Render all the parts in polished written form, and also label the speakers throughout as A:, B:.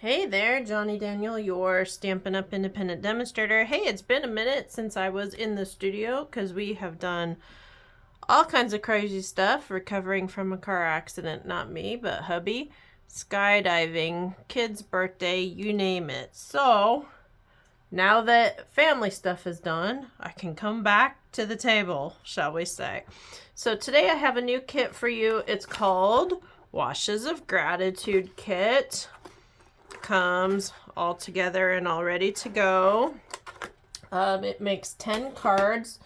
A: Hey there, Johnny Daniel, your Stampin' Up! Independent Demonstrator. Hey, it's been a minute since I was in the studio because we have done all kinds of crazy stuff, recovering from a car accident, not me, but hubby, skydiving, kid's birthday, you name it. So, now that family stuff is done, I can come back to the table, shall we say. So today I have a new kit for you. It's called Washes of Gratitude Kit. Comes all together and all ready to go. It makes 10 cards,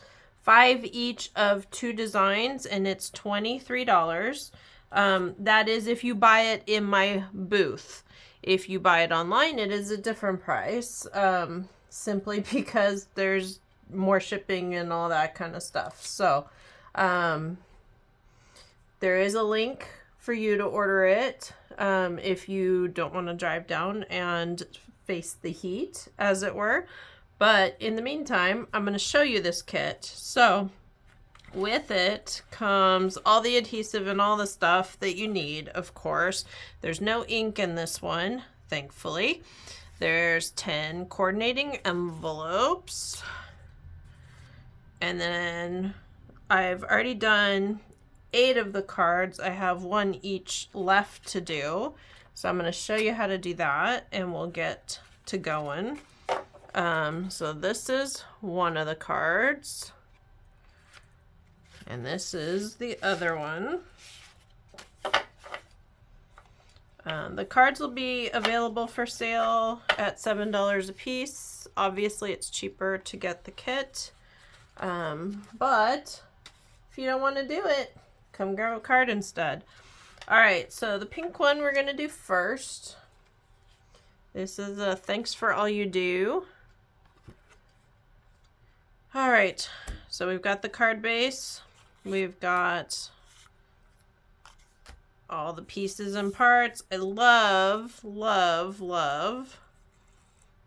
A: 5 each of 2 designs, and it's $23. That is if you buy it in my booth. If you buy it online, it is a different price, simply because there's more shipping and all that kind of stuff. So there is a link for you to order it if you don't want to drive down and face the heat, as it were. But in the meantime, I'm going to show you this kit. So with it comes all the adhesive and all the stuff that you need, of course. There's no ink in this one, thankfully. There's 10 coordinating envelopes. And then I've already done 8 of the cards. I have 1 each left to do. So I'm going to show you how to do that and we'll get to going. So this is one of the cards. And this is the other one. The cards will be available for sale at $7 a piece. Obviously, it's cheaper to get the kit. But if you don't want to do it, come grab a card instead. Alright, so the pink one we're going to do first. This is a thanks for all you do. Alright, so we've got the card base. We've got all the pieces and parts. I love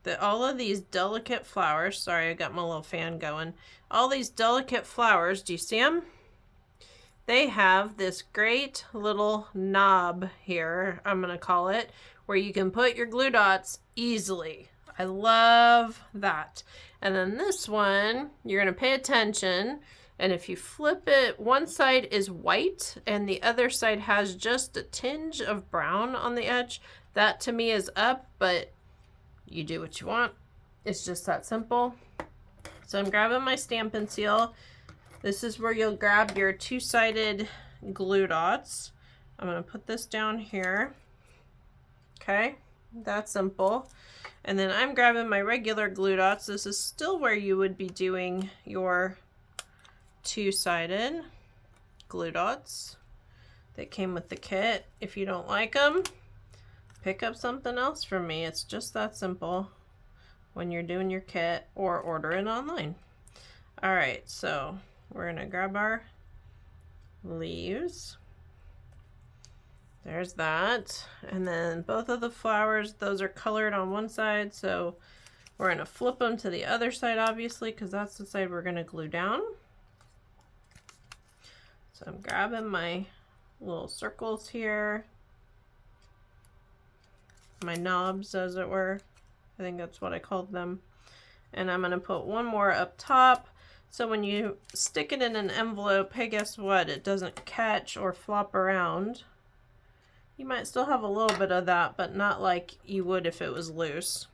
A: that all of these delicate flowers. Sorry, I got my little fan going. All these delicate flowers, do you see them? They have this great little knob here, I'm going to call it, where you can put your glue dots easily. I love that. And then this one, you're going to pay attention. And if you flip it, one side is white and the other side has just a tinge of brown on the edge. That to me is up, but you do what you want. It's just that simple. So I'm grabbing my Stampin' Seal. This is where you'll grab your 2-sided glue dots. I'm going to put this down here. Okay, that's simple. And then I'm grabbing my regular glue dots. This is still where you would be doing your 2-sided glue dots that came with the kit. If you don't like them, pick up something else from me. It's just that simple when you're doing your kit or order it online. All right, so we're gonna grab our leaves. There's that. And then both of the flowers, those are colored on one side, so we're gonna flip them to the other side, obviously, because that's the side we're gonna glue down. So I'm grabbing my little circles here, my knobs, as it were. I think that's what I called them. And I'm gonna put one more up top. So when you stick it in an envelope, hey, guess what? It doesn't catch or flop around. You might still have a little bit of that, but not like you would if it was loose.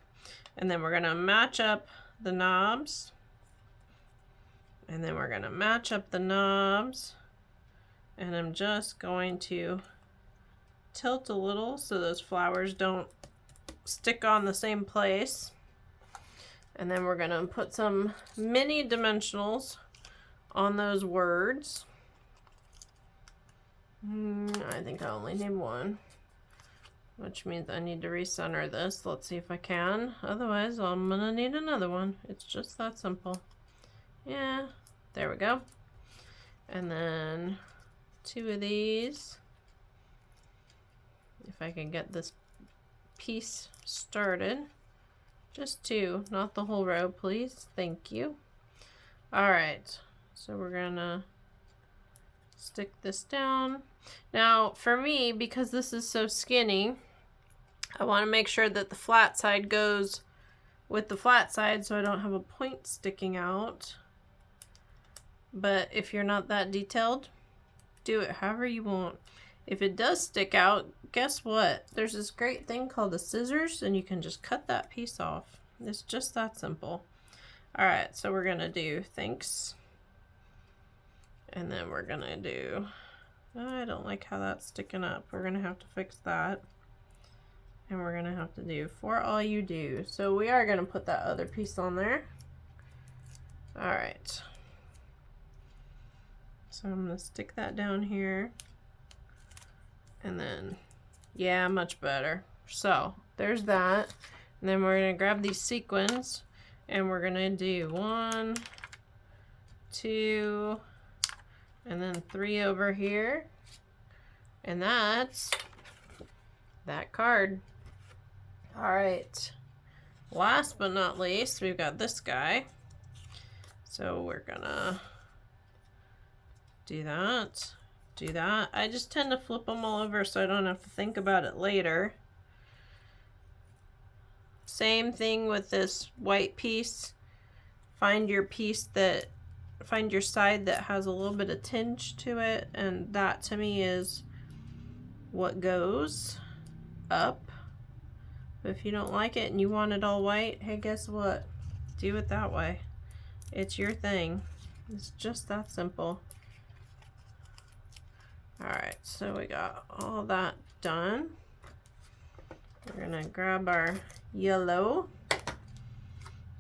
A: And then we're gonna match up the knobs. And then we're gonna match up the knobs. And I'm just going to tilt a little so those flowers don't stick on the same place. And then we're going to put some mini dimensionals on those words. I think I only need one, which means I need to recenter this. Let's see if I can. Otherwise, I'm going to need another one. It's just that simple. Yeah, there we go. And then 2 of these. If I can get this piece started. Just 2, not the whole row, please. Thank you. All right, so we're gonna stick this down. Now, for me, because this is so skinny, I want to make sure that the flat side goes with the flat side so I don't have a point sticking out. But if you're not that detailed, do it however you want. If it does stick out, guess what? There's this great thing called the scissors, and you can just cut that piece off. It's just that simple. Alright, so we're gonna do thanks. And then we're gonna do, I don't like how that's sticking up. We're gonna have to fix that. And we're gonna have to do for all you do. So we are gonna put that other piece on there. Alright. So I'm gonna stick that down here. And then, yeah, much better. So there's that. And then we're gonna grab these sequins and we're gonna do 1, 2, and then 3 over here. And that's that card. All right. Last but not least, we've got this guy. So we're gonna do that. Do that. I just tend to flip them all over so I don't have to think about it later. Same thing with this white piece. Find your side that has a little bit of tinge to it, and that to me is what goes up. But if you don't like it and you want it all white, hey, guess what? Do it that way. It's your thing. It's just that simple. Alright, so we got all that done. We're gonna grab our yellow.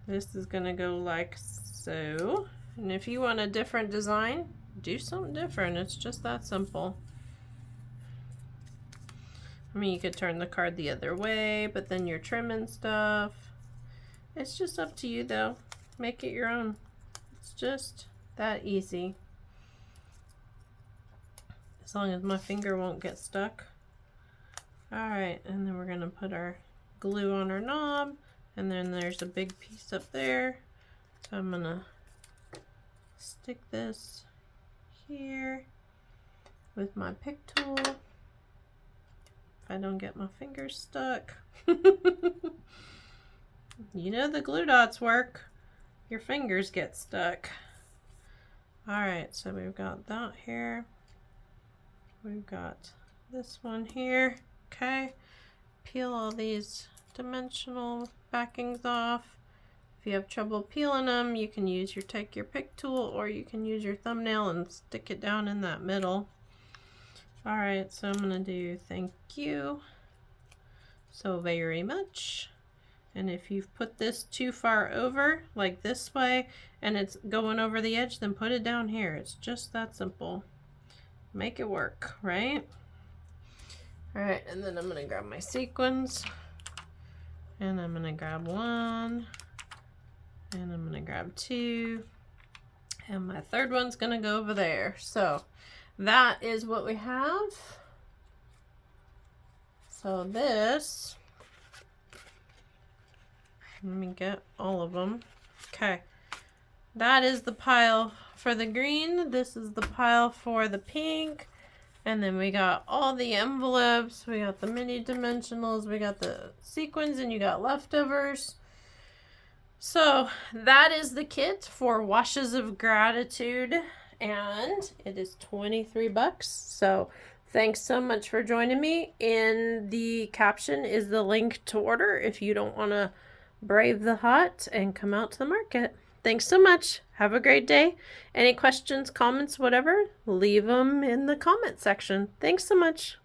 A: This is gonna go like so. And if you want a different design, do something different. It's just that simple. I mean, you could turn the card the other way, but then you're trimming stuff. It's just up to you though. Make it your own. It's just that easy. As long as my finger won't get stuck. Alright, and then we're going to put our glue on our knob, and then there's a big piece up there. So I'm going to stick this here with my pick tool. If I don't get my fingers stuck. You know the glue dots work. Your fingers get stuck. Alright, so we've got that here. We've got this one here. Okay. Peel all these dimensional backings off. If you have trouble peeling them, you can take your pick tool, or you can use your thumbnail and stick it down in that middle. Alright, so I'm gonna do thank you so very much. And if you've put this too far over, like this way, and it's going over the edge, then put it down here. It's just that simple. Make it work, right? Alright, and then I'm gonna grab my sequins, and I'm gonna grab 1, and I'm gonna grab 2, and my third one's gonna go over there. So that is what we have. So this, let me get all of them. Okay, that is the pile for the green. This is the pile for the pink. And then we got all the envelopes. We got the mini dimensionals. We got the sequins, and you got leftovers. So that is the kit for Washes of Gratitude. And it is 23 bucks. So thanks so much for joining me. In the caption is the link to order if you don't want to brave the hot and come out to the market. Thanks so much. Have a great day. Any questions, comments, whatever, leave them in the comment section. Thanks so much.